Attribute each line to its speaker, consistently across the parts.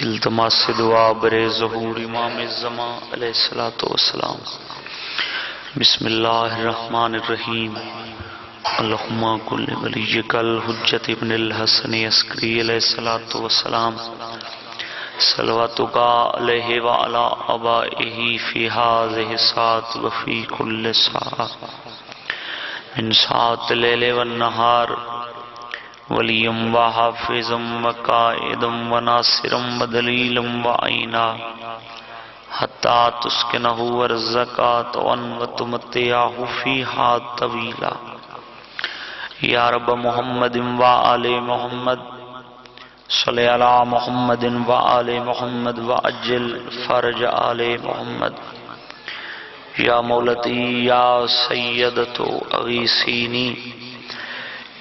Speaker 1: التماس سے دعا برے ظہور امام الزمان علیہ السلام. بسم اللہ الرحمن الرحیم. اللہم کل ولیک الحجت ابن الحسن عسکری علیہ السلام صلواتک علیہ وعلی آبائہ فی ہذہ الساعۃ وفی کل ساعۃ من ساعۃ اللیل والنہار ولیم و حافظم و قائدم و ناصرم و دلیلم و عینا حتی تسکنہ ورزقات و تمتعہ فیہا طویلا. یا رب محمد و آل محمد صلی علی محمد و آل محمد و اجل فرج آل محمد. یا مولتی یا سیدتو اغیثینی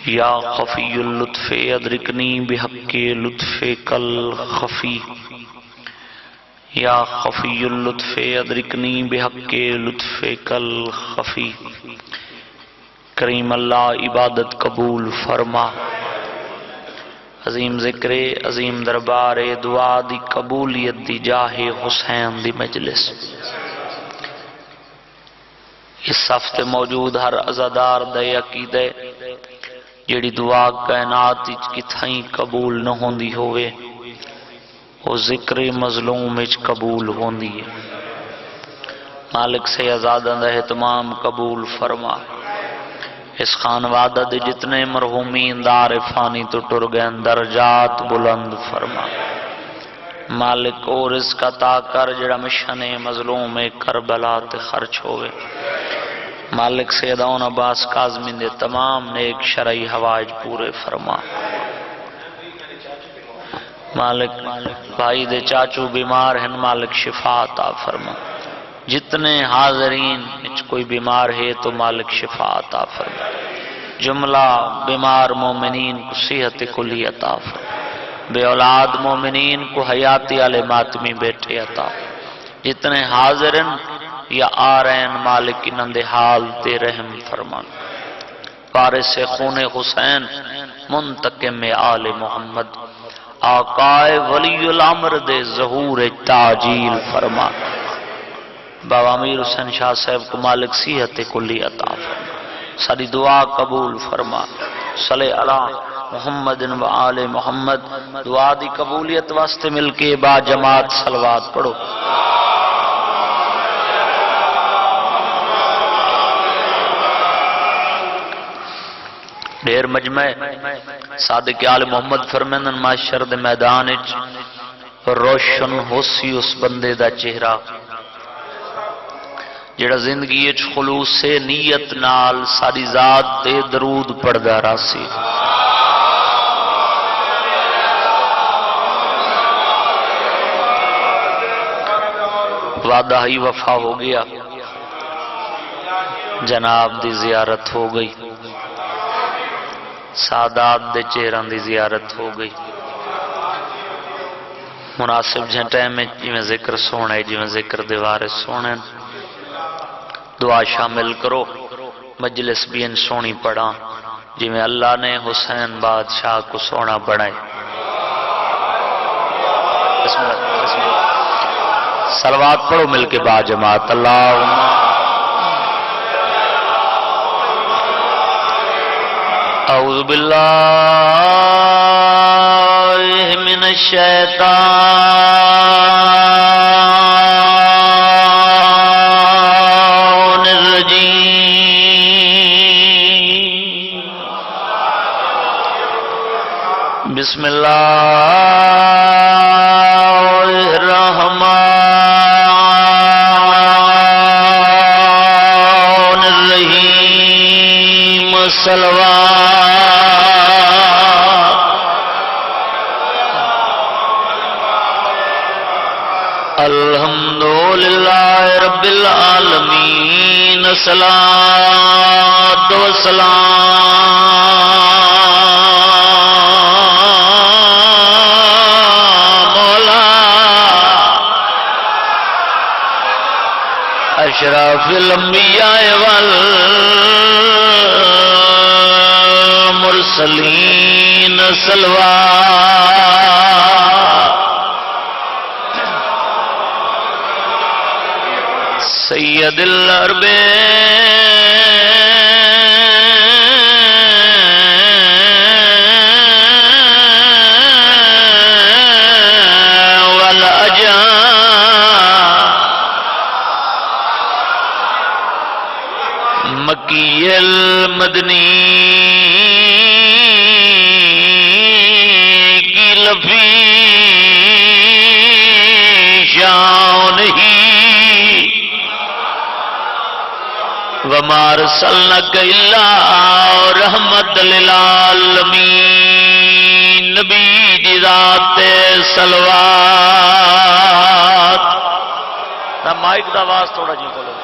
Speaker 1: یا خفی اللطف ادرکنی بحق لطف کل خفی. یا خفی اللطف ادرکنی بحق لطف کل خفی. کریم اللہ عبادت قبول فرما. عظیم ذکر عظیم دربار دعا دی قبولیت دی جاہ حسین دی مجلس. اس صفت موجود ہر عزادار دے عقیدے جیڑی دعا کائنات کتھائیں قبول نہ ہوندی ہوئے وہ ذکر مظلوم اچ قبول ہوندی ہے. مالک سے آزادہ دے تمام قبول فرما. اس خانوادہ دے جتنے مرحومین دار فانی تو ٹر گئے درجات بلند فرما. مالک کو رزق عطا کر جڑا مشن مظلوم کربلا تے خرچ ہوئے. مالک سیدون عباس کاظمی دے تمام نیک شرعی حوائج پورے فرما. مالک بھائی دے چاچو بیمار ہیں مالک شفا عطا فرما. جتنے حاضرین کوئی بیمار ہے تو مالک شفا عطا فرما. جملہ بیمار مومنین کو صحت کلی عطا فرما. بے اولاد مومنین کو حیاتی علی ماتمی بیٹے عطا فرما. جتنے حاضرین یا آرین مالک انہوں دے حال تے رحم فرما. وارث خون حسین منتقم آل محمد آقائے ولی الامر دے ظہور تاجیل فرما. بابا امیر حسین شاہ صاحب کو مالک صحت کلی عطا فرما. ساری دعا قبول فرما. صلی علی محمد و آل محمد. دعا دی قبولیت واسطے مل کے با جماعت صلوات پڑھو. ڈھیر مجمع صادق آل محمد فرمیندن معاشر دے میدان اچ روشن ہو سی اس بندے دا چہرہ جڑا زندگی اچ خلوص سے نیت نال ساری ذات تے درود پڑھدا راسی. وعدہ ہی وفا ہو گیا. جناب دی زیارت ہو گئی. سادات دے چہران دی زیارت ہو گئی. مناسب جہاں ٹائم میں جی ذکر سونا ہے جی ذکر دیوارے سونے. دعا شامل کرو. مجلس بھی ان سونی پڑھا جی میں اللہ نے حسین بادشاہ کو سونا بڑھائے. صلوات پڑھو مل کے با جماعت. اللہم اعوذ باللہ من الشیطان الرجیم. بسم اللہ الرحمن الرحیم. صلوات الحمدللہ رب العالمین. صلاۃ و سلام مولا اشرف الانبیاء والمرسلین. صلوات سید العرب مکی المدنی کی لفی شان ہی وما ارسلناک الا رحمت للعالمین نبی دی ذات صلوات نہ مائک دا آواز تھوڑا جی کھولو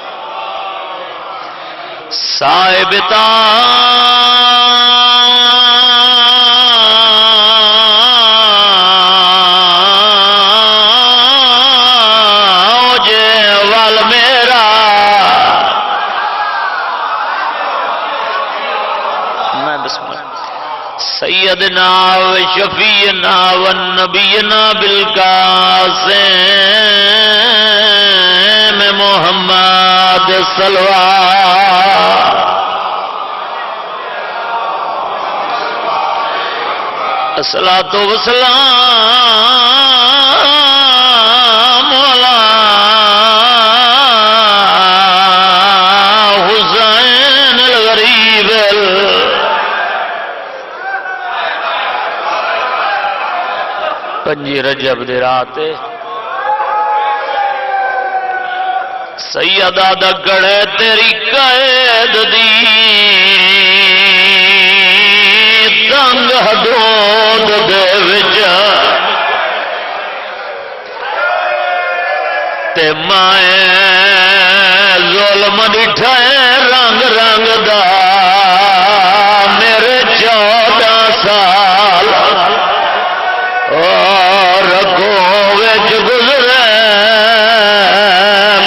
Speaker 1: صاحب تاج وال میرا میں بسم اللہ سیدنا و شفیعنا و نبینا بالقاسم محمد صلوات الصلاۃ والسلام علی حسین الغریب پنجی رجب دی رات سیدہ دا گڑے تیری قید دی تنگ حدود دے وچ تے مائیں ظلم ڈٹھے رنگ رنگ دا میرے 14 سال اور رگوں وچ گزرے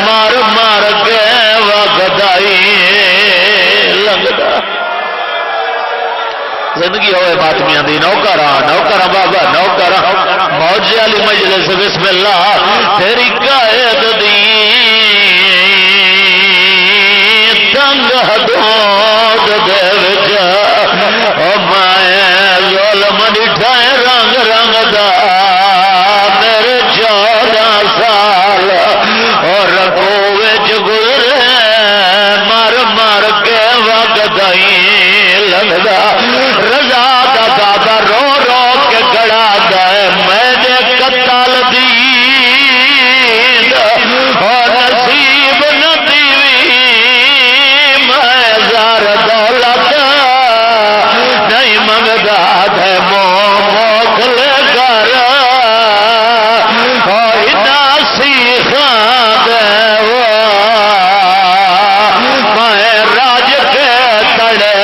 Speaker 1: مار مار کے وگدائی لگدا زندگی ہوئے ماتمیاں دی نوکراں بابا نوکراں موج علی مجلس بسم اللہ تیری قید دی تنگ حدود دے وچ او میں ظلم ڈٹھا رنگ رنگ دا میرے 14 سال اور رگوں وچ گزرے مر مر کے وگدائی لگدا رضا دا بابا رو رو کے گڑا دے میں نے قتل دی اور نصیب نہ دیوی میں زار دولت نہیں منگدا دے موکل کر اور ناسی خان دے میں راج کے تڑے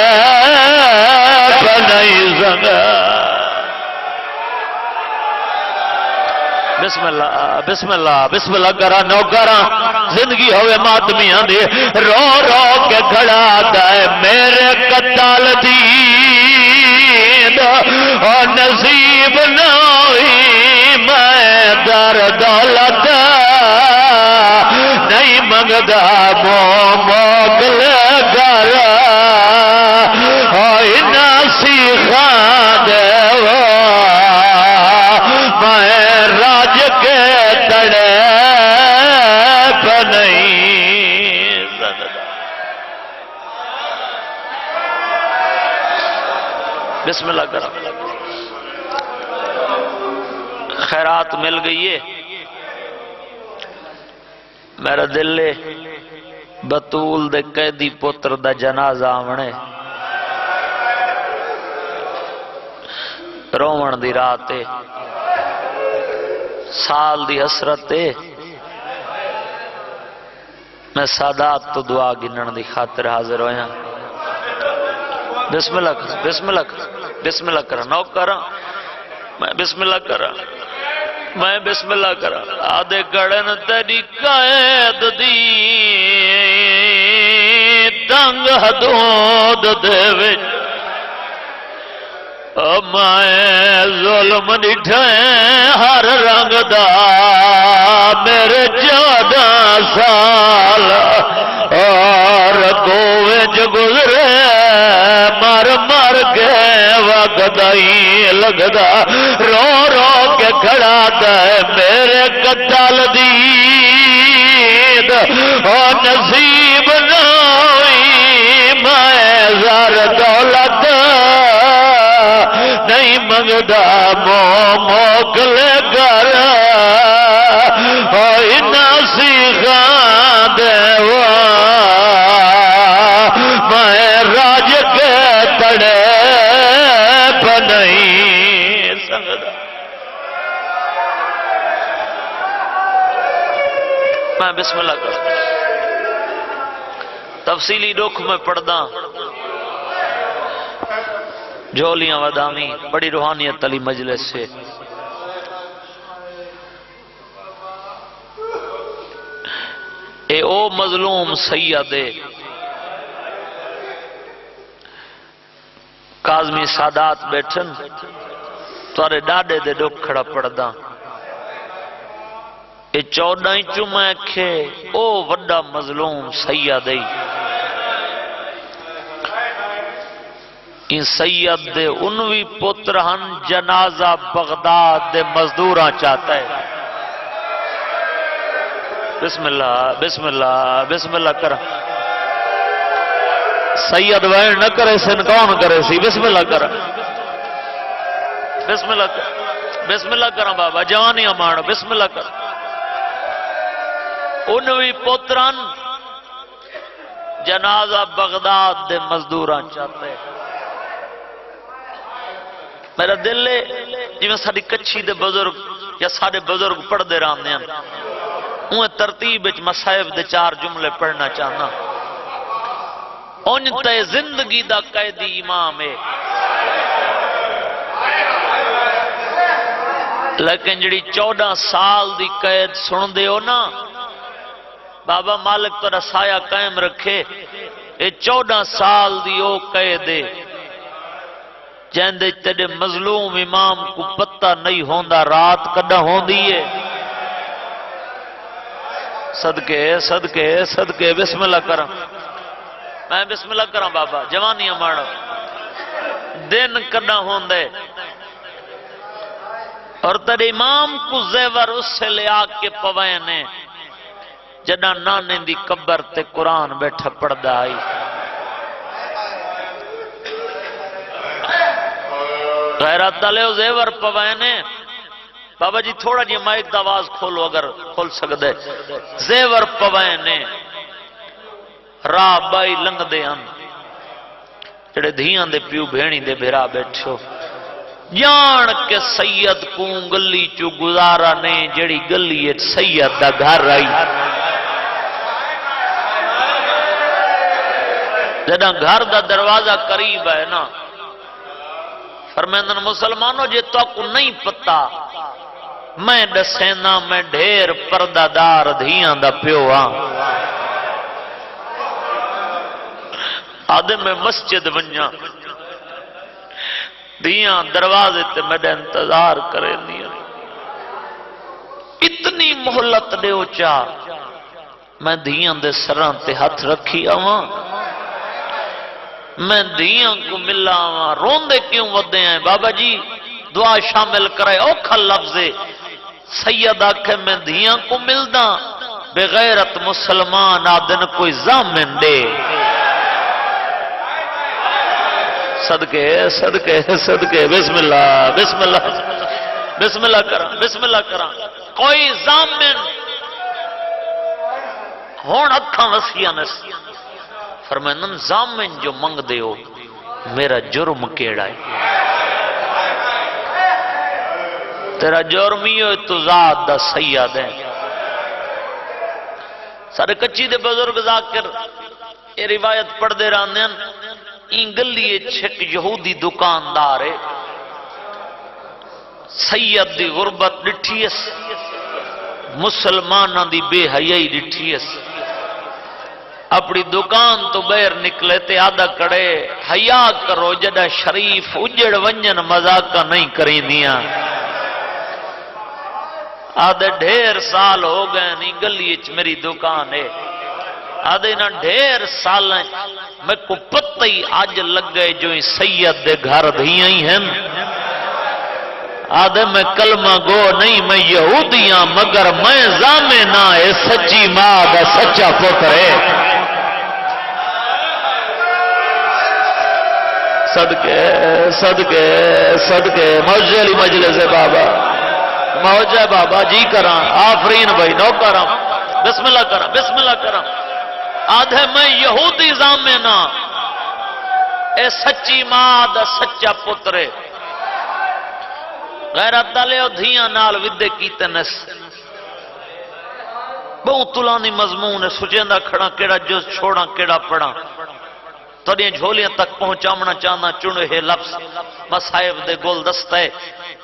Speaker 1: بسم اللہ بسم اللہ بسم اللہ کرا نوکراں زندگی ہوئے ماتمیاں دے رو رو کے کھڑا دے میرے قتال دی اور نصیب نہ ہوئی میں در دولت نہیں منگدا موکل گر اور ناسی خان دے میں راج کے تڑے پہ نہیں بسم اللہ کرو خیرات مل گئی ہے میرا دل بطول دے قیدی پتر دا جنازہ آونے رومن دی رات سال دی حسرت میں سادات تو دعا گنن دی خاطر حاضر ہویا بسم اللہ کر بسم اللہ کر بسم اللہ کر نوکراں میں بسم اللہ کرا میں بسم اللہ کرا آدھے گڑن تیری قید دی تنگ حدود دے وچ میں ظلم ڈٹھے ہر رنگ دا میرے 14 سال منگدا ہی لگدا رو رو کے کھڑا دے میرے قتل دید او نصیب نوئی میں زر دولت نہیں منگدا موکل گر ہوئی ناسیخاں دیوا میں راج کے تڑے بنائی سنگدا میں بسم اللہ کروں تفصیلی رخ میں پڑھدا جھولیاں ودامی بڑی روحانیت علی مجلس سے اے او مظلوم سید کاظمی سادات بیٹھن تارے ڈاڈے دے ڈک کھڑا پڑدا اے 14 چمہ کھے او وڈا مظلوم سید ان سید دے انوی پترہن جنازہ بغداد دے مزدوراں چاہتا ہے بسم اللہ بسم اللہ بسم اللہ کرا سید وین نہ کرے سن کون کرے سی بسم اللہ کرا بسم اللہ کرا بسم اللہ کرا بابا جوانی امانو بسم اللہ کرا انوی پترہن جنازہ بغداد دے مزدوراں چاہتا ہے میرا دل ہے جی میں ساڑی کچھی دے بزرگ یا ساڑے بزرگ پڑھ دے رہا ہیں انہیں ترتیب اچھ مصائب دے 4 جملے پڑھنا چاہنا انہیں تے زندگی دا قیدی امام ہے لیکن جڑی 14 سال دی قید سن دے ہو نا بابا مالک تو رسایہ قائم رکھے اے 14 سال دی او قید ہے جہندے تیرے مظلوم امام کو پتہ نہیں ہوندہ رات کڈا ہوندی ہے صدقے صدقے صدقے بسم اللہ کرم میں بسم اللہ کرم بابا جوانی امانو دن کڈا ہوندے اور تیرے امام کو زیور اس سے لے آکے پوینے جنہ نانے دی قبر تے قرآن بیٹھا پڑھدا آئی غیرت دلے و زیور پوینے بابا جی تھوڑا جی مائک داواز کھولو اگر کھول سکتے زیور پوینے راہ بائی لنگ دے ہم جڑے دھیاں دے پیو بھینی دے بھیرا بیٹھو جان کے سید کو گلی چو گزارا نے جڑی گلی سید دا گھر آئی جڑا گھر دا دروازہ قریب ہے نا فرمیندن مسلمانوں جے تو کو نہیں پتا میں دسینا میں ڈھیر پردہ دار دھیاں دا پیو ہاں آدھے میں مسجد ونجا دھیاں دروازے تے میرے انتظار کرے دیا اتنی محلت دے اچھا میں دھیاں دے سران تے ہاتھ رکھی آواں میں دھیاں کو ملا آواں روندے کیوں ودے ہیں بابا جی دعا شامل کرے اوکھا لفظے سید آکھے میں دھیاں کو ملدا بغیرت مسلمان آدن کوئی زامن دے صدقے صدقے صدقے بسم اللہ بسم اللہ بسم اللہ کرا کوئی زامن ہون اکھاں وسیع نسی فرمائنن زامن جو منگ دے ہو میرا جرم کیڑا ہے تیرا جرمی ہو تو ذات دا سید ہے سارے کچی دے بزرگ ذاکر یہ روایت پڑھ دے رہاں این گلی چھک یہودی دکاندار ہے سید دی غربت ڈٹھیس مسلمانہ دی بے حیائی ڈٹھیس اپنی دکان تو بیر نکلے تے آدھا کڑے حیا کرو جڑا شریف اجڑ ونجن مذاقہ نہیں کریں دیا آدھے ڈھیر سال ہو گئے نہیں گلی اچ میری دکان ہے آدھے نا ڈھیر سال میں کو پتہ ہی آج لگ گئے جو سید دے گھر دھیاں ہی ہیں آدھے میں کلمہ گو نہیں میں یہودیاں مگر میں زامے نہ اے سچی ماں دا سچا پتر ہے صدقے صدقے صدقے موجے علی مجلس بابا موجہ بابا جی کراں آفرین بھائی نو کراں بسم اللہ کراں بسم اللہ کراں آدھے میں یہودی زامے نہ اے سچی ماں دا سچا پتر ہے غیرت دلے او دھیاں نال ودے کیتے نس بہت طولانی مضمون ہے سجیندہ کھڑا کیڑا جز چھوڑا کیڑا پڑا تڑیاں جھولیاں تک پہنچامنا چاہنا چنے ہے لفظ مصائب دے گول دستے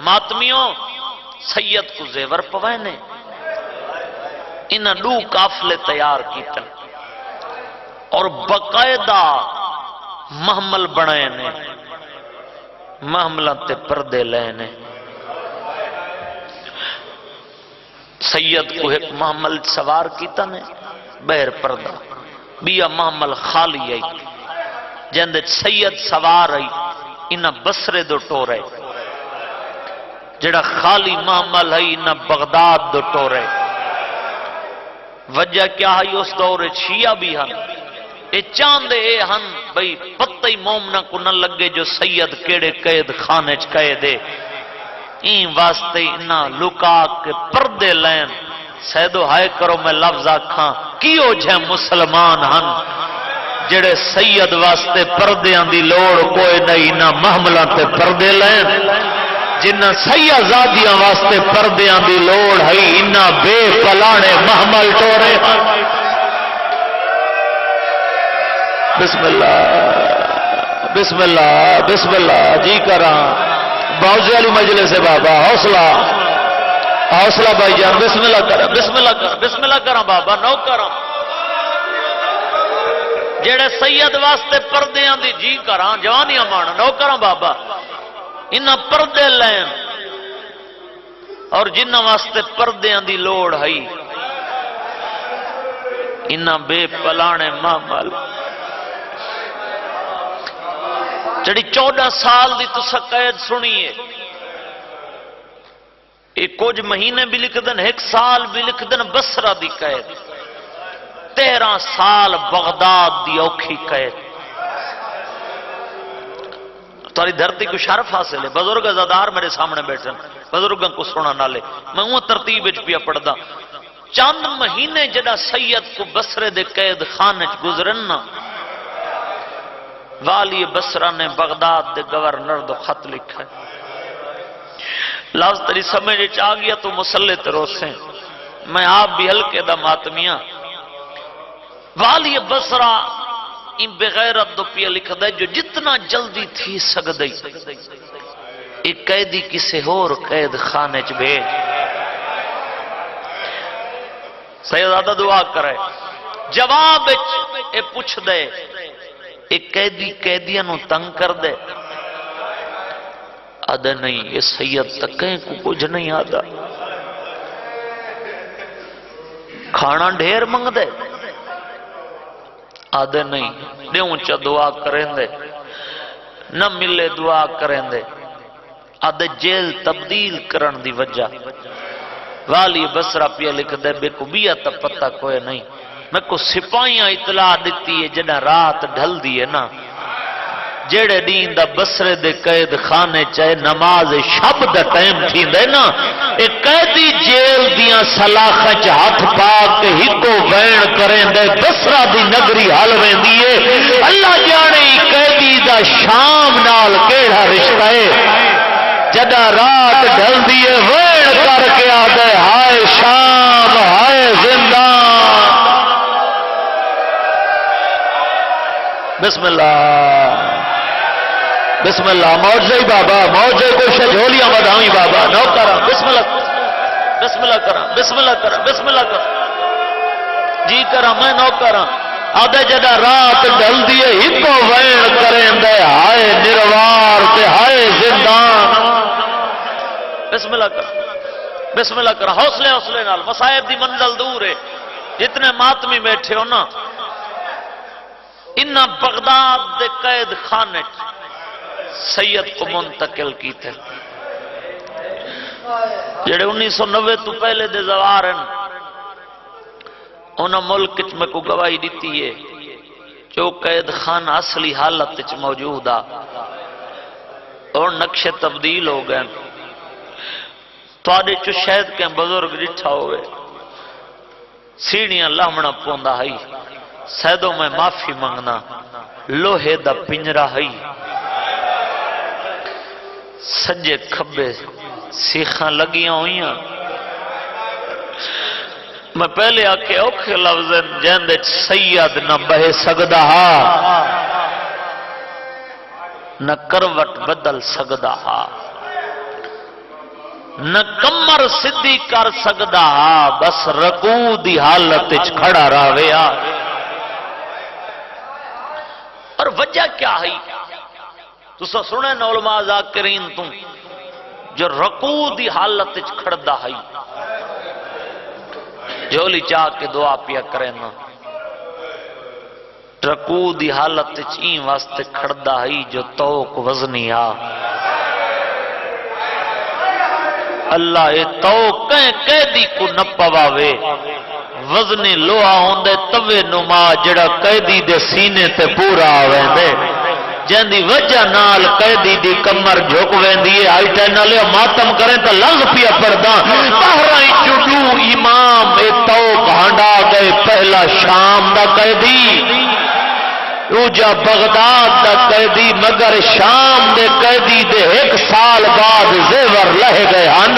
Speaker 1: ماتمیوں سید کو زیور پوائنے انہاں دو قافلے تیار کیتے اور باقاعدہ محمل بنائے نے محملہ تے پردے لینے سید کو ایک محمل سوار کیتا نے بہر پردہ بیا محمل خالی آئی جندے سید سوار آئی انہا بسرے دو ٹورے جڑا خالی محمل ہے انہا بغداد دو ٹورے وجہ کیا ہے اس دور شیعہ بھی ہن اے چاندے اے ہن بھئی پتہ ہی مومنہ کو نہ لگے جو سید کیڑے قید خانے چکے دے این واسطے انہا لکا کے پردے لین سیدو ہائے کرو میں لفظ آکھاں کیوں جھے مسلمان ہن جڑے سید واسطے پردیاں دی لوڑ کوئی نہیں نہ محملہ تے پردے لین جنہ سیدزادیاں واسطے پردیاں دی لوڑ ہے انہا بے پلانے محمل ٹورے بسم اللہ بسم اللہ بسم اللہ جی کراں باوجی علی مجلس بابا حوصلہ حوصلہ بھائی جان بسم اللہ کرا بسم اللہ کرا بسم اللہ کرا بابا نو کرا جیڑے سید واسطے پردیاں دی جی کراں جوانیاں مانا نو کرا بابا انہاں پردے لین اور جنہ واسطے پردیاں دی لوڑ ہے انہاں بے پلانے محمل جڑی 14 سال دی تو قید سنیے ایک کچھ مہینے بھی لکھ دن 1 سال بھی لکھ دن بصرہ دی قید 13 سال بغداد دی اوکھی قید تاری دھرتی کو شرف حاصل ہے بزرگ ازادار میرے سامنے بیٹھن بزرگاں کو سونا نہ لے میں وہ ترتیب پیا پڑھدا چند مہینے جڑا سید کو بصرے دے قید خانے گزرنا والی بصرہ نے بغداد دے گورنر دو خط لکھا ہے لفظ تری سمجھے چاہ گیا تو مسلط روسیں میں آپ بھی ہلکے دا ماتمیاں والی بصرہ ان بغیرت دو پیا لکھ دے جو جتنا جلدی تھی سکدئی ایک قیدی کسے اور قید خانے چ بھیج سیدادہ دعا کرے جواب اے پوچھ دے ایک قیدی قیدیاں نو تنگ کر دے آدھے نہیں یہ سید تکیں کو کچھ نہیں آدھا کھانا ڈھیر منگ دے آدھے نہیں دیوں چا دعا کریں دے نہ ملے دعا کریں دے آدھے جیل تبدیل کرن دی وجہ والی بصرہ پیا لکھ دے بے کو بیا تا پتہ کوئی نہیں میں کو سپاہیاں اطلاع دیتی ہے جنہ رات ڈھل دیئے نا جیڑے دین دا بصرے دے قید خانے چاہے نماز شب دا ٹائم تھی دے نا ایک قیدی جیل دیاں سلاخہ چا ہاتھ پاک ہی کو وین کریں دے بصرہ دی نگری حلویں دیئے اللہ جانے قیدی دا شام نال کیڑا رشتہ ہے جدہ رات ڈھل دیئے وین کر کے آدھے ہائے شام ہائے زندان بسم اللہ بسم اللہ موجے بابا موجے کو شجولیاں بدھاویں بابا نو کرا بسم اللہ بسم اللہ کرا بسم اللہ کرا بسم اللہ کرا جی کرا میں نو کرا آدھے جدہ رات ڈھل دیئے ہی کو وین کریں دے ہائے نروار تے ہائے زندان بسم اللہ کرا بسم اللہ کرا حوصلے حوصلے نال مصائب دی منزل دور ہے جتنے ماتمی بیٹھے ہو نا انہا بغداد دے قید خانے سید کو منتقل کی تھے جڑے 1990 تو پہلے دے زوار ہیں انہاں ملک وچ میں کو گواہی دیتی ہے جو قید خانہ اصلی حالت وچ موجود آ اور نقشے تبدیل ہو گئے تواڈے چو شاید کہ بزرگ ڈٹھا ہوئے سیڑیاں لامنا پوندا ہئی سیدوں میں معافی منگنا لوہے دا پنجرا ہئی سجے کھبے سیخاں لگیاں ہوئیاں میں پہلے آکے اوکھے لفظ جیندے سید نہ بہے سگدا ہا نہ کروٹ بدل سگدا ہا نہ کمر سدھی کر سگدا ہا بس رکوع دی حالت وچ کھڑا رہیا اور وجہ کیا ہے تسا سنے نا علماء ذاکرین تو جو رکوع دی حالت وچ کھڑدا ہے جولی چاہ کے دعا پیا کرے نا رکوع دی حالت وچ این واسطے کھڑدا ہے جو توق وزنی آ اللہ اے توق قیدی کو نہ پواوے وزنی لوہا ہوندے توے نما جڑا قیدی دے سینے تے پورا آویندے جیندی وجہ نال قیدی دی کمر جھک ویندی ہے آئیٹے نالے ماتم کریں تا لغ پیا پرداں بہرائیں چڈو امام اے توق ہنڈا گئے پہلا شام دا قیدی اوجا بغداد دا قیدی مگر شام دے قیدی دے 1 سال بعد زیور لہ گئے ہن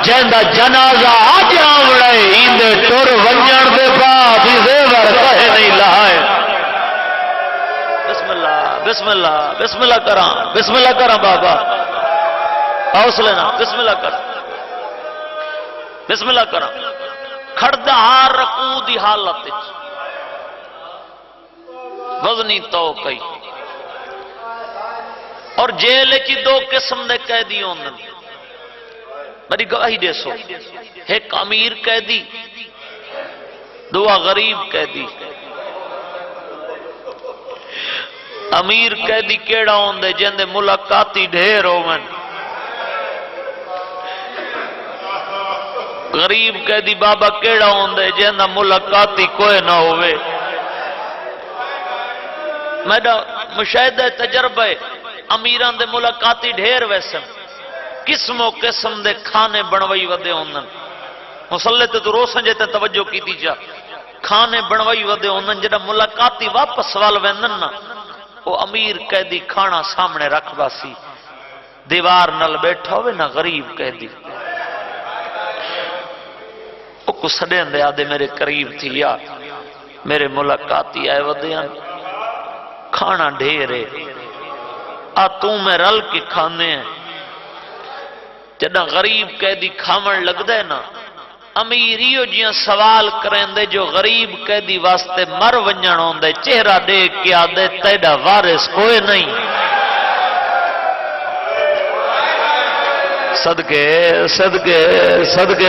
Speaker 1: جیندہ جنازہ آج آوڑے ایندے ٹر ونجن دے بعد زیور کہے نہیں لہائے بسم اللہ بسم اللہ بسم اللہ کراں بابا حوصلے نا بسم اللہ کراں بسم اللہ کراں کھڑدا ہار رکوع دی حالت وزنی توقعی اور جیل کی 2 قسم دے قیدی ہوندن میری گواہی دے سو ایک امیر قیدی دوا غریب قیدی امیر قیدی کیڑا ہوندے جندے ملاقاتی ڈھیر ہوون غریب قیدی بابا کیڑا ہوندے جندہ ملاقاتی کوئی نہ ہوئے میرا مشاہدہ تجربہ امیران دے ملاقاتی ڈھیر ویسن قسم و قسم دے کھانے بنوائی ودے ہوندن مسلط تو روسن جیتے توجہ کی دیجا کھانے بنوائی ودے ہوندن جڑا ملاقاتی واپس وال ویندن نا وہ امیر قیدی کھانا سامنے رکھ باسی دیوار نل بیٹھا ہوئے نا غریب قیدی وہ کو سڑیں دے آدھے میرے قریب تھی یا میرے ملاقاتی آئے ودے ہیں کھانا ڈھیرے تو میں رل کے کھانے ہیں جدہ غریب قیدی کھامن لگ دے نا امیریو جیاں سوال کریں دے جو غریب قیدی واسطے مر ونجن ہوں دے چہرہ دیکھ کے آدھے تیڑا وارث کوئی نہیں صدقے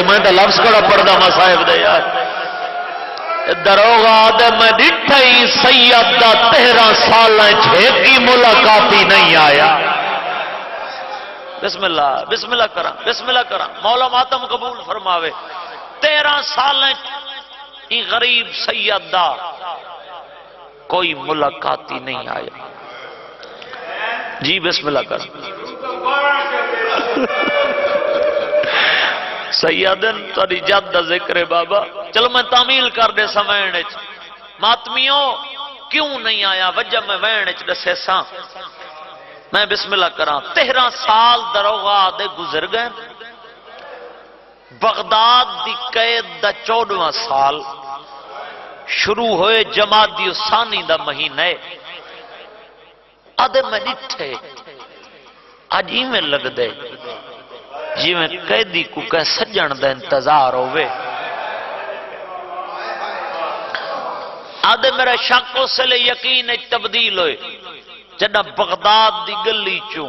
Speaker 1: میں تو لفظ کڑا پڑھدا مصائب دے یار دروغہ دے میں ڈٹھائی سید دا 13 سالیں چھیکی ملاقاتی نہیں آیا بسم اللہ کرا مولا ماتم قبول فرماوے 13 سالیں غریب سید دا کوئی ملاقاتی نہیں آیا جی بسم اللہ کرا سیدن تاری جد دا ذکر ہے بابا چلو میں تعمیل کر دے سمینچ ماتمیوں کیوں نہیں آیا وجہ میں وینچ دسے ساں میں بسم اللہ کراں 13 سال دروغہ دے گزر گئے بغداد دی قید دا 14واں سال شروع ہوئے جمادی ثانی دا مہینے آدھے میں ڈٹھے آج ہی میں لگ دے جی میں قیدی کو کہ سجن دا انتظار ہوئے آدھے میرے شاکوں سے لے یقین ایک تبدیل ہوئے جنہ بغداد دی گلی چوں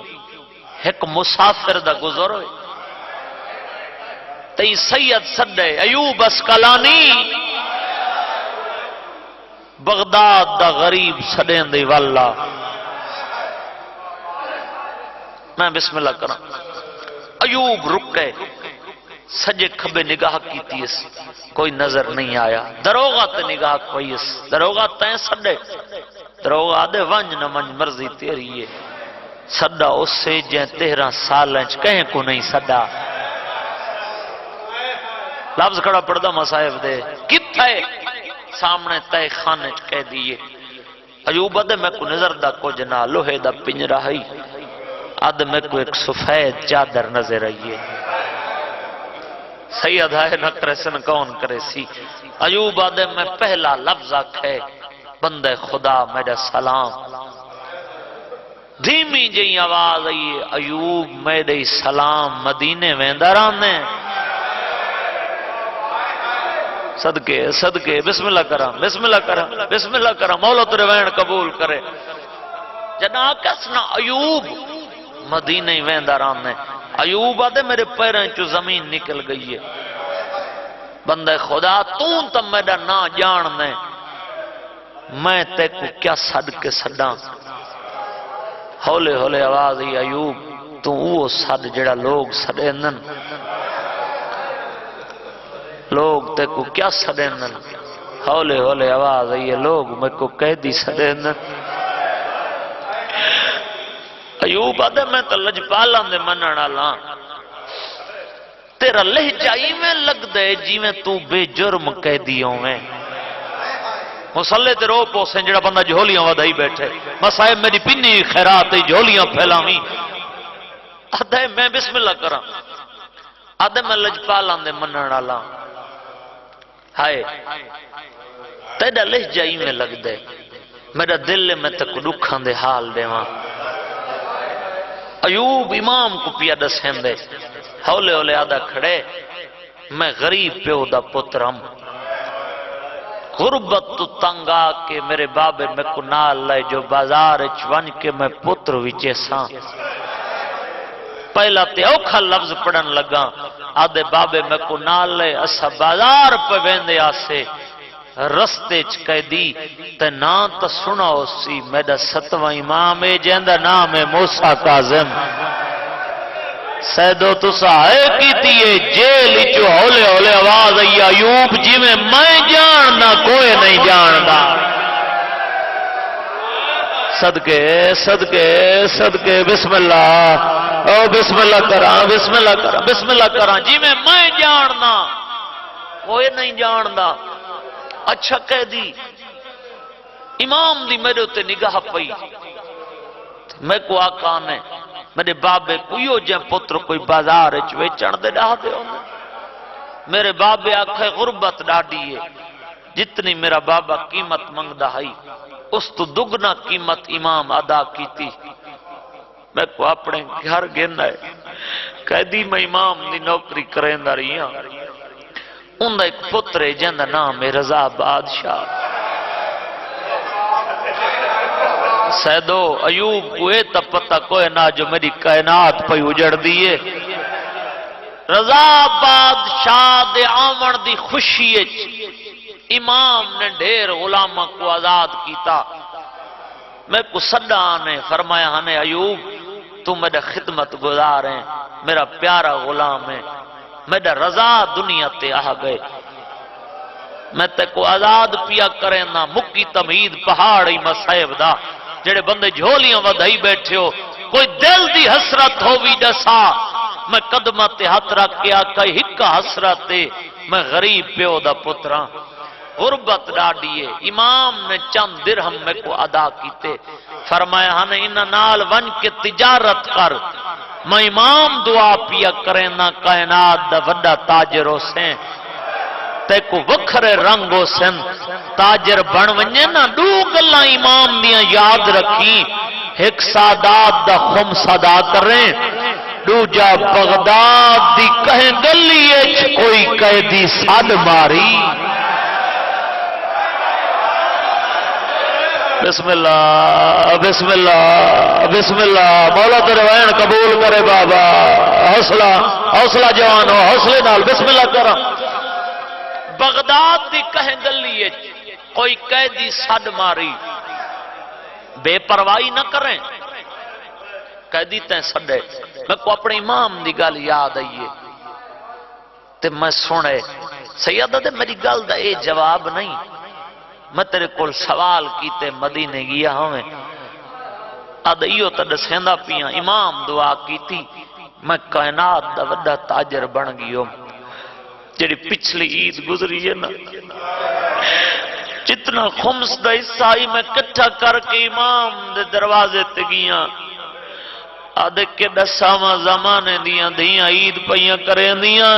Speaker 1: ایک مسافر دا گزر ہوئے تئی سید سڈے ایوب اسکلانی بغداد دا غریب سڈیں دی واللہ میں بسم اللہ کروں ایوب رکے سجے کھبے نگاہ کیتی اس کوئی نظر نہیں آیا دروغہ تے نگاہ کوئی اس دروغہ تین سڈے دروغہ آدھے ونج نہ منج مرضی تیری ہے سڈا اس سے جن 13 سال کہیں کو نہیں سڈا لفظ کھڑا پڑھدا مصائب دے کتھے سامنے تے خانے کہہ دیئے ایوب آدھے میں کو نظر دا کچھ نہ لوہے دا پنجرا ہی آدھے میں کو ایک سفید چادر نظر آئیے سید آئے نہ کرے سن کون کرے سی ایوب آدھے میں پہلا لفظ آکھے بندے خدا میرا سلام دھیمی جئی آواز آئیے ایوب میرے سلام مدینے ویندرانے صدقے صدقے بسم اللہ کرم بسم اللہ کرم بسم اللہ کرم مولا تیرے وین قبول کرے جنا کسنا ایوب مدینہ ویندرانے ایوب آدھے میرے پیریں چو زمین نکل گئی ہے بندے خدا تم میرا نا جاننے میں تے کو کیا صدقے صداں ہولے ہولے آواز ہی ایوب تو وہ صد جڑا لوگ صدینن لوگ تے کو کیا صدینن ہولے ہولے آواز ہی لوگ میں کو قیدی صدینن ایوب آدھے میں تو لجپالاں دے مننا لاں تیرا لہجائی میں لگ دے جی میں تو بے جرم قیدیوں میں مسلح تے رو پوسیں جڑا بندہ جھولیاں ودائی بیٹھے مسائب میری پنی خیرات جھولیاں پھیلاویں آدھے میں بسم اللہ کرا آدھے میں لجپالاں دے مننا لاں ہائے تیرا لہجائی میں لگ دے میرا دل میں تک دکھاں دے حال دے وہاں ایوب امام کو پیا دسیں دے ہولے ہولے آدھا کھڑے میں غریب پیو دا پترم غربت تو تنگا کے میرے بابے میں کو نال لائے جو بازار چون کے میں پتر وچے ساں پہلا تے اوکھا لفظ پڑھن لگا آدھے بابے میں کو نال لائے اسا بازار پہ ویندے آسے رستے چکے دی تے نا تا سنا ہو سی میرا 7واں امام ہے جیندہ نام ہے موسیٰ کاظم سیدو تو سہائے کی تیئے جیل چو ہولے ہولے آواز آئی ایوب جی میں جاننا کوئی نہیں جاننا صدقے صدقے صدقے بسم اللہ او بسم اللہ کران بسم اللہ کران بسم اللہ کران جی میں جاننا کوئی نہیں جاننا اچھا کہہ دی امام دی میرے تے نگاہ پئی میں کو آقا نے میرے بابے کوئیو جائیں پتر کوئی بازار چوے چڑھ دے ڈاہ دے ہونے میرے بابے آکھے غربت ڈاڑی ہے جتنی میرا بابا قیمت منگ دہائی اس تو دگنا قیمت امام ادا کی تھی میں کو اپنے گھر گھننا ہے کہہ دی میں امام دی نوکری کریں دا رہی ہاں ان دا ایک پتر ہے جن دا نام ہے رضا بادشاہ سیدو ایوب کوئے تا پتہ کوئے نہ جو میری کائنات پہ اجڑ دیئے رضا بادشاہ دے آمن دی خوشی امام نے ڈھیر غلامہ کو آزاد کیتا میں کو صدا آنے فرمایا ہنے ایوب تو میرا خدمت گزار ہیں میرا پیارا غلام ہے میرا رضا دنیا تے آ گئے میں تے کو آزاد پیا کریں نا مکی تمہید پہاڑی مسائب دا جڑے بندے جھولیاں ودائی بیٹھے ہو کوئی دل دی حسرت ہو بھی دسا میں قدمہ تے ہاتھ رکھ کے آکا ہکا حسرت تے میں غریب پیو دا پتراں غربت ڈاڑیے امام نے چند درہم میں کو ادا کیتے فرمایا ہنے انہا نال ون کے تجارت کر میں امام دعا پیا کریں نا کائنات دا وڈا تاجروں سے تے کو وکھرے رنگوں سن تاجر بن ونجے نا دو گلاں امام دیاں یاد رکھی ایک سادات دا خمس ادا کریں دوجا بغداد دی کہیں گلی اچ کوئی قیدی صد ماری بسم اللہ بسم اللہ بسم اللہ مولا تیرے وین قبول کرے بابا حوصلہ حوصلہ جوانو حوصلے نال بسم اللہ کرا بغداد دی کہیں گلی کوئی قیدی صد ماری بے پرواہی نہ کریں قیدی تیں صدے میں کو اپنے امام دی گل یاد آئیے تے میں سنے سیدہ دے میری گل دا اے جواب نہیں، میں تیرے کول سوال کیتے مدینے گیا ہمیں ادائیو تا دسیندہ پیاں امام دعا کیتی میں کائنات دا وڈا تاجر بن گیو جڑی پچھلی عید گزری ہے نا جتنا خمس دا حصہ ہی میں کٹھا کر کے امام دے دروازے تے گیاں آدھے کے دساواں زمانے دیاں دیاں عید پیاں کریں دیاں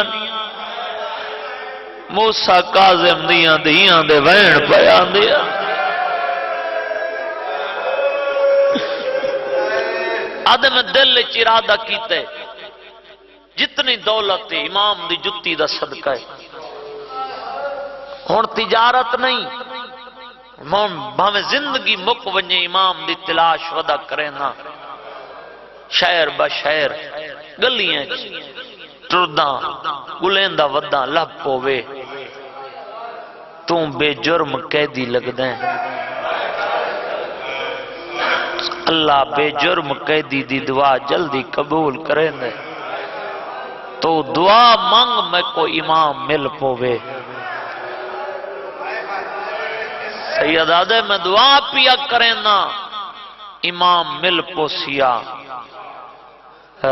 Speaker 1: موسیٰ کاظم دیاں دیاں دے وین پیاں دیاں آدھے میں دل چرادہ کیتے جتنی دولت امام دی جتی دا صدقہ ہے ہون تجارت نہیں ہمیں زندگی مک ونجے امام دی تلاش ودا کریں نا شہر بشہر گلیاں ٹرداں گلیندہ وداں لب پوے تم بے جرم قیدی لگ دیں اللہ بے جرم قیدی دی دعا جلدی قبول کریں دے تو دعا مانگ میں کو امام مل پوے سید آدھے میں دعا پیا کریں نا امام مل پوسیا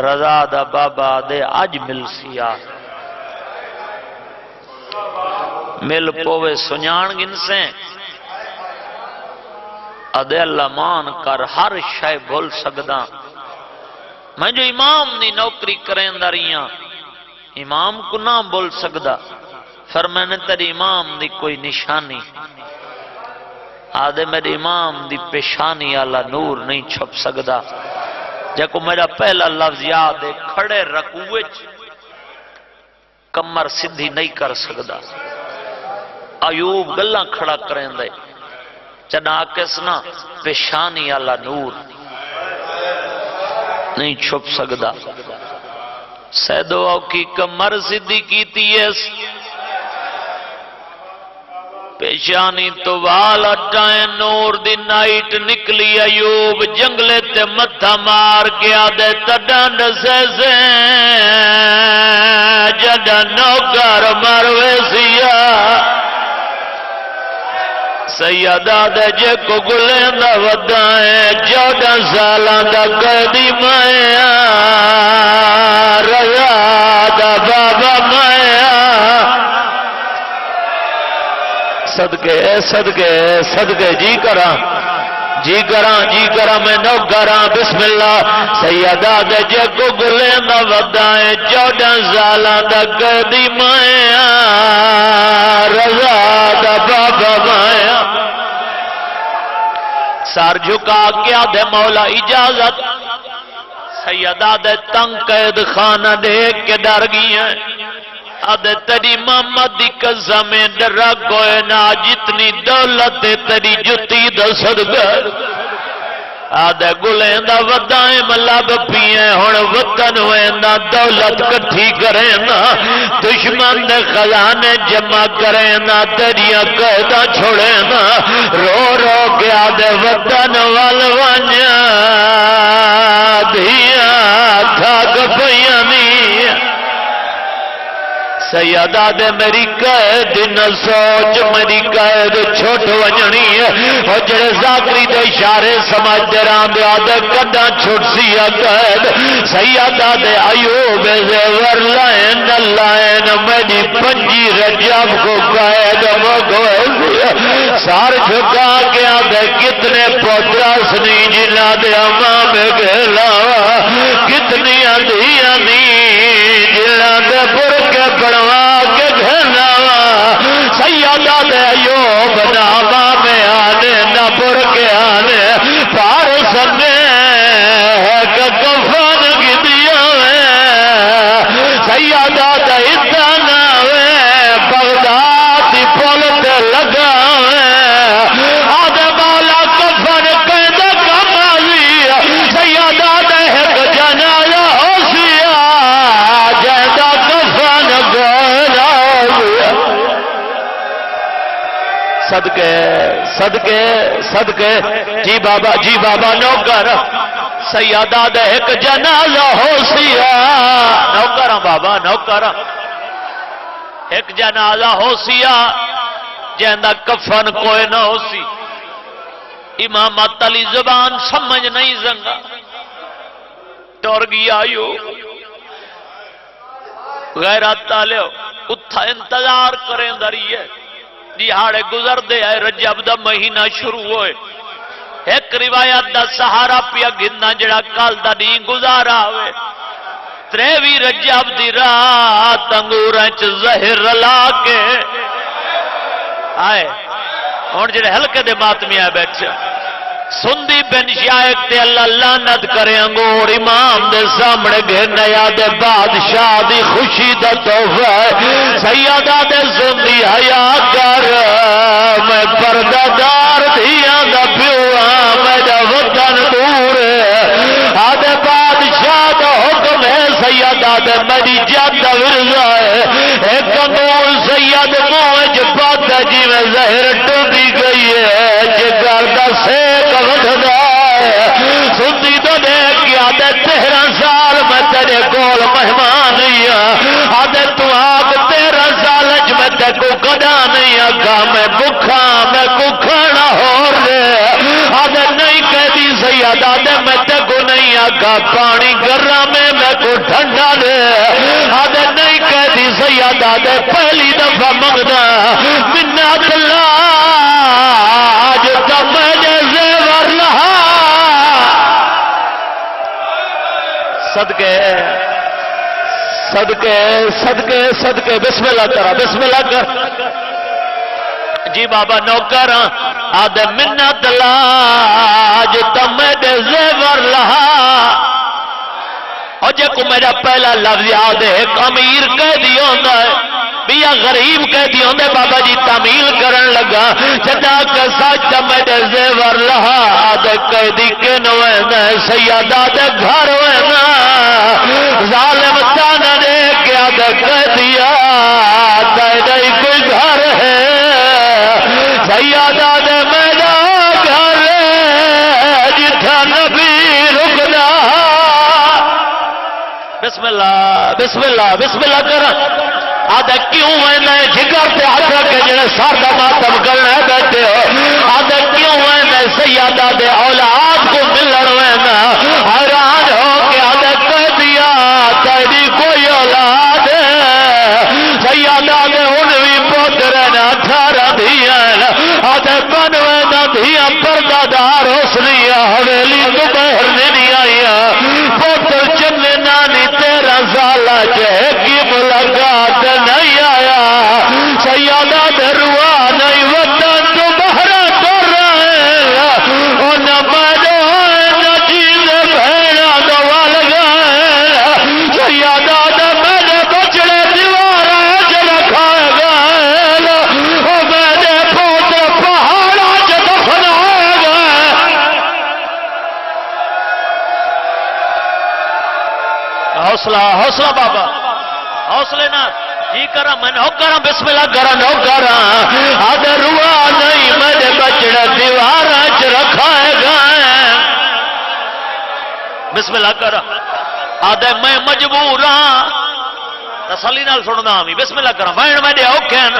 Speaker 1: رضا دا بابا دے آج مل سیا مل پوے سنیان گن سے ادے اللہ مان کر ہر شے بول سکدا میں جو امام دی نوکری کریں داریاں امام کو نہ بول سکدا پھر میں نے تیری امام دی کوئی نشانی آدھے میرے امام دی پیشانی والا نور نہیں چھپ سکدا جے کو میرا پہلا لفظ یاد ہے کھڑے رکوع کمر سدھی نہیں کر سکدا ایوب گلاں کھڑا کریں دے چنا کسنا پیشانی والا نور نہیں چھپ سکدا سیدو کی کمر سدھی کیتی ہے پیشانی تو وال اٹھائیں نور دی نائٹ نکلی ایوب جنگلے تے متھا مار گیا دے تڈانڈ سے جڈا نوکر مروے سیا سیدہ دے جے کو گلیں دا ودائیں 14 سالان دا قیدی مایا رضا دا بابا مایا صدقے صدقے صدقے جی کراں میں نوکراں بسم اللہ سیدہ دے جے کو گلیں دا ودائیں 14 سالان دا قیدی مایا رضا دا بابا مایا سار جھکا کیا دے مولا اجازت سیدہ دے تنگ قید خانہ دیکھ کے ڈر گئی ہیں آدھے تیری محمد دی قسم ڈرا کوئے نا جتنی دولت تیری جتی دا صدقہ آدھے گلیں دا ودائیں ملاب پیئیں ہون وطن ہوئے نا دولت کٹھی کریں نا دشمن دے خزانے جمع کریں نا تیریاں قیدہ چھوڑیں نا رو رو کے آدھے وطن والوانیا دھیاں کھاک پیانی سیدہ دے میری قید نہ سوچ میری قید چھوٹ ونجنی ہے اور جڑے ذاکری دے اشارے سمجھ دے رام دے آدھے کڈا چھوٹ سیا قید سیدہ دے ایوب زیور لائن لائن میری 5 رجب کو قید مگوئے سیا سار جھکا کے آدھے کتنے پوتراس نہیں جنا دے امام گھلاوا کتنی اندھیاں نہیں جنا دے برکے پڑوا کے گھلاوا سیدہ دے ایوب ناما میں آنے نہ برکے آنے پارس میں ہے کہ کفن کی دیا ہے سیدہ دے اتنا ہے بغداد پولتے لگا ہے آدھے مولا کفن قید کمالی سیدہ دے ایک جنازہ ہو سیا جیدہ کفن گولا صدقے صدقے صدقے جی بابا نوکر سیدہ دے ایک جنازہ ہو سیا نوکر بابا نوکر ایک جنازہ ہو سیا جہاں کفن کوئی نہ ہو سی امامت علی زبان سمجھ نہیں زنگا ٹور گیا یو غیرت تالیو اتھا انتظار کریں دریئے دیہاڑے گزر دے آئے رجب دا مہینہ شروع ہوئے ایک روایت دا سہارا پیا گھننا جڑا کال دا نہیں گزارا ہوئے تریوی رجب دی رات انگورنچ زہر رلا کے آئے اور جڑے ہلکے دے ماتمی آئے بیٹھے سندی بن شائق تے اللہ لعنت کرے انگور امام دے سامنے گھرنے یاد بادشاہ دی خوشی دا تحفہ سیدہ دے سندی حیا کر میں پردہ دار دھیاں دا پیوا میرا وطن دور آدھے بادشاہ دا حکم ہے سیدہ دے میری جد ورزا ہے ایک انگور سید موج پاتا جی میں زہر ٹوٹی گئی ہے جگر دا سیک سنی تو دیکھ کے آدھے 13 سال میں تیرے کول مہمان نہیں آدھے تو آگ 13 سال میں تے کو کدا نہیں آگا میں بکھا میں کھانا ہو رہے آدھے نہیں کہتی سید آدھے میں تے کو نہیں آگا پانی گرہ میں کو ٹھنڈا دے آدھے نہیں کہتی سید آدھے پہلی دفعہ منگنا منت اللہ آج تب میں صدقے صدقے صدقے صدقے بسم اللہ کرا بسم اللہ کر جی بابا نوکر آدھے منت لاج تمہیں زیور لہا اور جے کو میرا پہلا لفظ یاد ہے ایک امیر کہہ دیا ہوتا ہے بیا غریب کہہ دیا ہوندے بابا جی تعمیل کرن لگا جدا کہ سچ تمہیں زیور لہا آدھے کہہ دی کہ نوینا سیدہ دے گھر وینا ظالم تانا دے کے آدھے کہہ دیا تیرے کوئی گھر ہے سیدہ دے میرا گھر ہے جتھا نبی رکنا بسم اللہ بسم اللہ بسم اللہ کرا آدھے کیوں وینا جگر تے ہاتھ رکھے جنہیں سارا ماتم کرنا بیٹھے ہو آدھے کیوں وینا سیدہ دے اولاد کو ملن وینا حیران ہو کہ آدھے کہہ دیا تیری کوئی اولاد ہے سیدہ دے انوی پوتر ہیں 18 دھیان آدھے بن وینا دھیان پردہ دار حسنی حویلی تو بہر نہیں آئی پوتر چلے نانی 13 سالہ جہے کی ملاقات نہیں آیا سیادہ دروا نہیں وطن تو بہرہ کر رہے اور نہ بیدو ہے نہ چیز بھیڑا دوال گئے سیادہ دے میرے بچڑے دیوار آج رکھائے گئے اور میرے پوتے پہاڑ آج دفنائے گئے حوصلہ حوصلہ بابا حوصلے نہ جی کرا میں نو کرا بسم اللہ کرا نو کرا آدھے روا نہیں میرے بچڑے دیوار آج رکھائے گئے بسم اللہ کرا آدھے میں مجبور ہاں تسلی نال سننا ہمیں بسم اللہ کرا وین میں دے اوکھین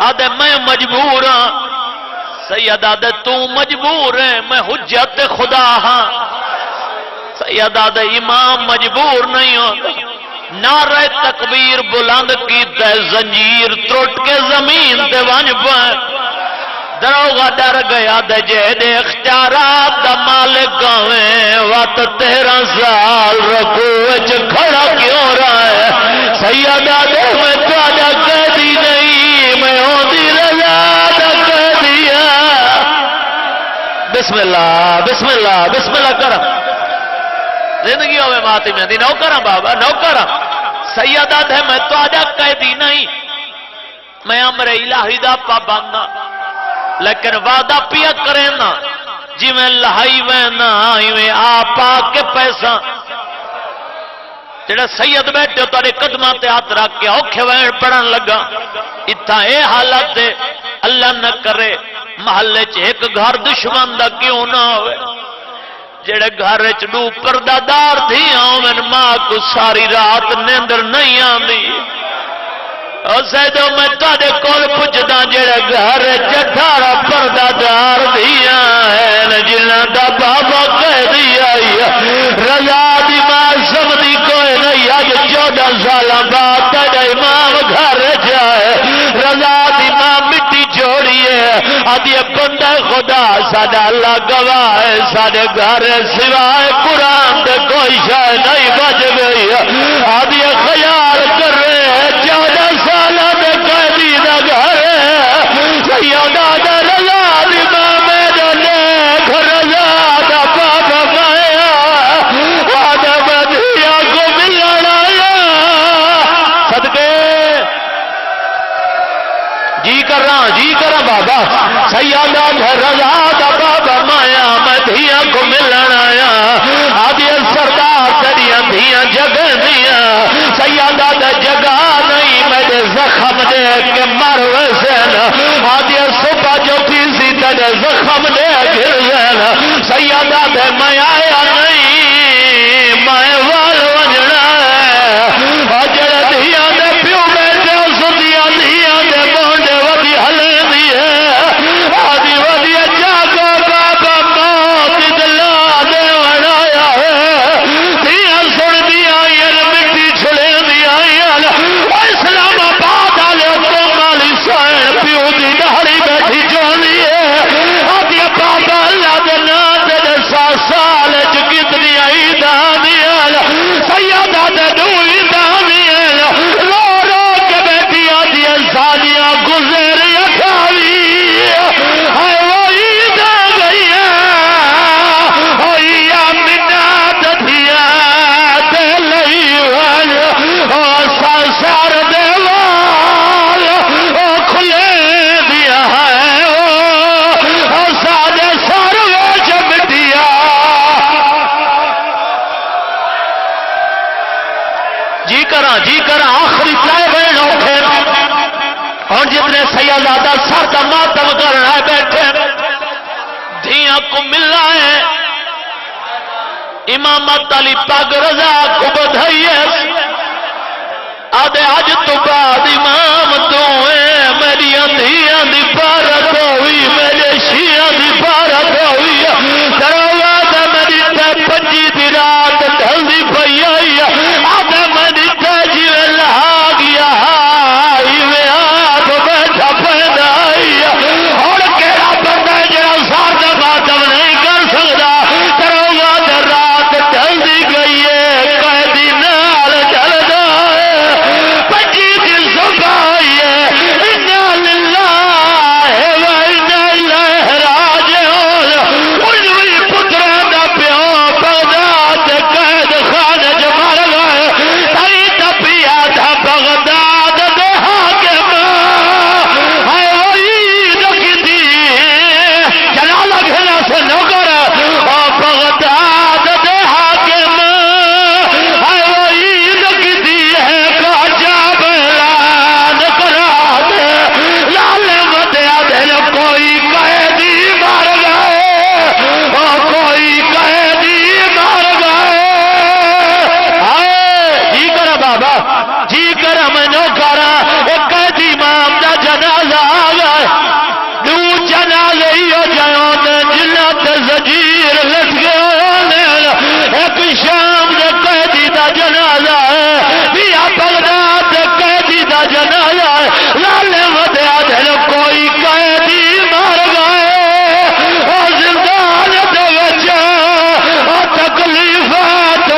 Speaker 1: آدھے میں مجبور ہاں سید آدھے تو مجبور ہے میں حجت خدا ہاں سید آدھے امام مجبور نہیں ہو نعرہ تکبیر بلند کی تے زنجیر ترٹ کے زمین تے ونج پائے دروگا ڈر گیا دے جے دے اختیارات دا مالک گاویں وقت 13 سال رکوع کھڑا کیوں رہا ہے سیدہ دے میں تواجہ کہہ دی نہیں میں ہوں دی رضا دا کہہ دیا بسم اللہ بسم اللہ بسم اللہ کرم زندگی ہوئے ماتی میں دی نو کرم بابا نو کرم سیدہ دے میں تو آجا قیدی نہیں میں امر الہی دا پابندہ لیکن وعدہ پیا کریں نا جی میں لہائی وینا آئی میں آپ آکے پیسہ جڑا سید بیٹھے تارے قدمہ تے ہاتھ رکھ کے اوکھے وین پڑھن لگا اتھا اے حالت دے اللہ نہ کرے محلے چھ ایک گھر دشمن دا کیوں نہ ہوئے جڑے گھر چڈو پردہ دار تھی آؤں میں ماں کو ساری رات نیندر نہیں آندی سیدو میں تھوڑے کول پوچھدا جڑے گھر 18 پردہ دار دیاں ہیں جنہاں دا بابا قیدی آئی رضا دی ماں سمدھی کوئی نہیں اج 14 سالاں بعد تیرا امام گھر جائے رضا دی ماں مٹی چھوڑی ہے آدھی بندہ خدا ساڈا اللہ گواہ ہے ساڈے گھر سوائے قرآن دے کوئی شے نہیں بچ گئی آدھی خیال کر رہے ہیں 14 سالہ دے قیدی دا گھر سیدہ دا رضا دی ماں میرے لیک رضا دا بابا مایا آدھے مدھیا کو ملن آیا صدقے جی کر رہا بابا سیدہ دا رضا دا بابا مایا مدھیا کو ملن آیا آدھی سردار تیریاں دھیاں جگہ دیا سیدہ دا جگہ نہیں میرے زخم دے کے مر وسن آدھی صبح جو تیسی تیرے زخم دے گر وسن سیدہ دے میں آیا نہیں میں وال وجنا اجڑ دھیاں دے پیو بیٹھے سدیاں دھیاں دے مونڈے ودی ہلے دیے آدھی ودی جاگو بابا موت دلا دے بنایا ہے دھیاں سن دیا مٹی چھڑے دیا اسلام آباد والے تو مالی سائن پیو دی دہڑی بیٹھی جوڑی ہے آدھی بابا اللہ دے نام دے 7 سال کتنی عیداں سیدہ دے دوئی دانیاں رو رو کے بیٹھی آدھی سالیاں گزر اکھاوی ہے وہ عیداں گئی ہوئی آمنہ ددھیا دے لئی سار دے وال کھلے دیا ہے سادے سر ویچ مٹیا جی کرا آخری پائے گئے اوکھے اور جتنے سیدہ سر دا ماتم کرنا ہے بیٹھے دھیاں کو ملنا ہے امامت علی پاک رضا کو بدھائیے آدھے آج تو بعد امام تو ہے میری دھیاں دی بارت ہوئی میرے شیعہ دی بارت ہوئی دروازہ میری تے 25 دی رات ڈھل دی پئی آئی آدھے میری تے جیوے لہا گیا میں آپ بیٹھا پیدا آئی اور کیڑا بندہ جڑا سارا ماتم نہیں کر سکتا دروازہ رات ڈھل دی گئی ہے قیدی نال ڈھلدا ہے 25 دی صبح آئی ہے انا للہ و انا الیہ راجعون انوی پترا دا پیو بغداد قید خانے جو مر گئے تری تپیا تھا بغداد دے حاکم ہے وہی رکھتی جلالہ گھنا سے نوکر بغداد دے حاکم ہے وہی رکھتی ہے کاجا بلان کرا دے لال مدیا دل کوئی قیدی مر گئے کوئی قیدی مر گئے جی کرا بابا جی کرا میں نو کرا ایک قیدی امام دا جنازہ آ گئے دو جنازے ہی ہو جائیں جنات زجیر لٹ گئے ایک شام دے قیدی دا جنازہ ہے بیا بغداد دے قیدی دا جنازہ ہے لال ودیا دل کوئی قیدی مر گئے زندان دے وچ تکلیفات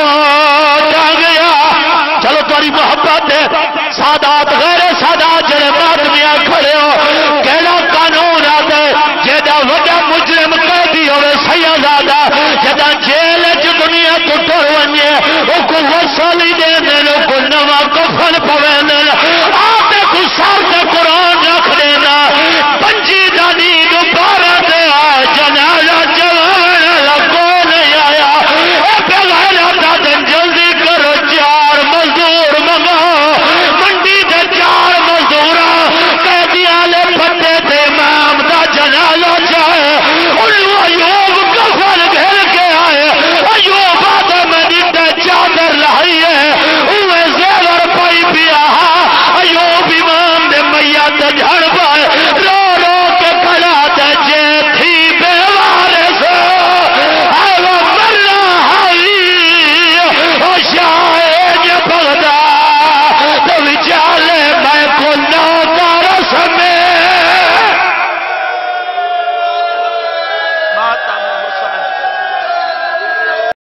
Speaker 1: گیا چلو تاری محبت ہے سادات غیر سادات جڑے ماتمیاں کھڑے ہو کہڑا قانون آتا ہے جیدہ وڈا مجرم قیدی ہوئے سیدہ جیدہ جیل دنیا تو ٹر ونجے وہ کو وصولی دے دے کو نوا کفن پوے